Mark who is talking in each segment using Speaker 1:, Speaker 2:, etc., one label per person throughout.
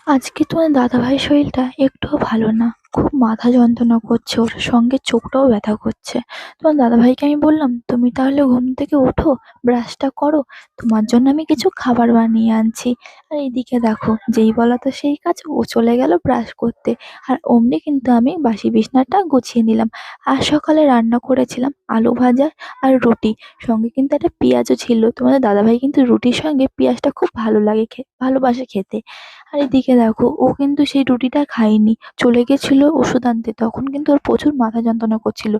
Speaker 1: আজকে তোমার দাদাভাইয়ের শরীরটা একটুও ভালো না। খুব মাথা যন্ত্রণা করছে ওর, সঙ্গে চোখটাও ব্যথা করছে। তোমার দাদাভাইকে আমি বললাম, "তুমি তাহলে ঘুম থেকে ওঠো, ব্রাশটা করো। তোমার জন্য আমি কিছু খাবার বানিয়ে আনছি।" আর এদিকে দেখো, যেই বলা তো সেই কাজ, ও চলে গেল ব্রাশ করতে। আর অমনি কিন্তু আমি বাসি বিছানাটা গুছিয়ে নিলাম। আর সকালে রান্না করেছিলাম আলু ভাজা আর রুটি। সঙ্গে কিন্তু একটা পেঁয়াজও ছিল। তোমাদের দাদাভাই কিন্তু রুটির সঙ্গে পেঁয়াজটা খুব ভালো লাগে ভালোবাসে খেতে। আর এদিকে দেখো, ও কিন্তু সেই রুটিটা খায়নি। চলে গেছিল ওষুধ আনতে। তখন কিন্তু ওর প্রচুর মাথা যন্ত্রণা করছিল।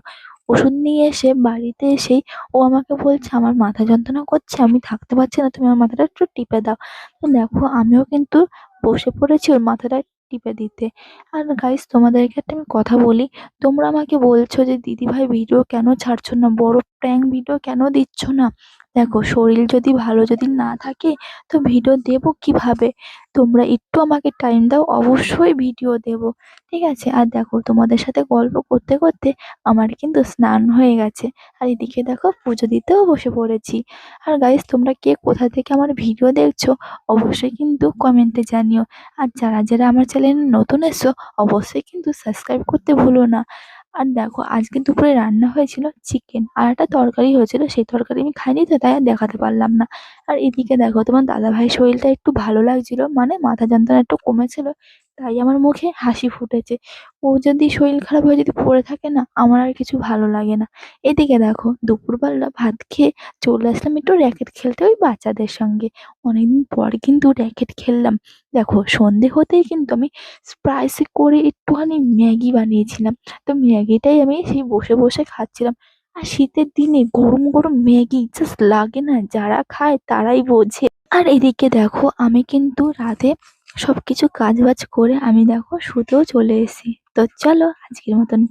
Speaker 1: ওষুধ নিয়ে এসে বাড়িতে এসেই ও আমাকে বলছে, "আমার মাথা যন্ত্রণা করছে, আমি থাকতে পারছি না, তুমি আমার মাথাটা একটু টিপে দাও।" তো দেখো, আমিও কিন্তু বসে পড়েছি ওর মাথাটা টিপে দিতে। আর গাইস, তোমাদেরকে একটা আমি কথা বলি। তোমরা আমাকে বলছো যে, "দিদিভাই ভিডিও কেন ছাড়ছো না? বড় প্র্যাঙ্ক ভিডিও কেন দিচ্ছ না?" দেখো, শরীর যদি ভালো যদি না থাকে, তো ভিডিও দেবো কিভাবে? তোমরা একটু আমাকে টাইম দাও, অবশ্যই ভিডিও দেব। ঠিক আছে? আর দেখো, তোমাদের সাথে গল্প করতে করতে আমার কিন্তু স্নান হয়ে গেছে। আর এদিকে দেখো, পুজো দিতেও বসে পড়েছি। আর গাইস, তোমরা কে কোথা থেকে আমার ভিডিও দেখছো অবশ্যই কিন্তু কমেন্টে জানিও। আর যারা যারা আমার চ্যানেলে নতুন এসছো, অবশ্যই কিন্তু সাবস্ক্রাইব করতে ভুলো না। আর দেখো, আজকে দুপুরে রান্না হয়েছিল চিকেন, আর একটা তরকারি হয়েছিল। সেই তরকারি আমি খাইনি, তো তাই আর দেখাতে পারলাম না। আর এদিকে দেখো, তোমার দাদাভাইয়ের শরীরটা একটু ভালো লাগছিল, মানে মাথা যন্ত্রণা একটু কমেছিল, তাই আমার মুখে হাসি ফুটেছে। ও যদি শরীর খারাপ হয়ে যদি পড়ে থাকে না, আমার আর কিছু ভালো লাগে না। এদিকে দেখো, দুপুরবেলা ভাত খেয়ে চলে আসলাম একটু র্যাকেট খেলতে ওই বাচ্চাদের সঙ্গে। অনেকদিন পর কিন্তু র্যাকেট খেললাম। দেখো, সন্ধে হতেই কিন্তু আমি স্পাইসি করে একটুখানি ম্যাগি বানিয়েছিলাম। তো ম্যাগিটাই আমি সেই বসে বসে খাচ্ছিলাম। আর শীতের দিনে গরম গরম ম্যাগি জাস্ট লাগে না, যারা খায় তারাই বোঝে। আর এদিকে দেখো, আমি কিন্তু রাতে সবকিছু কাজ বাজ করে আমি দেখো শুতেও চলে এসেছি। তো চলো, আজকের মতন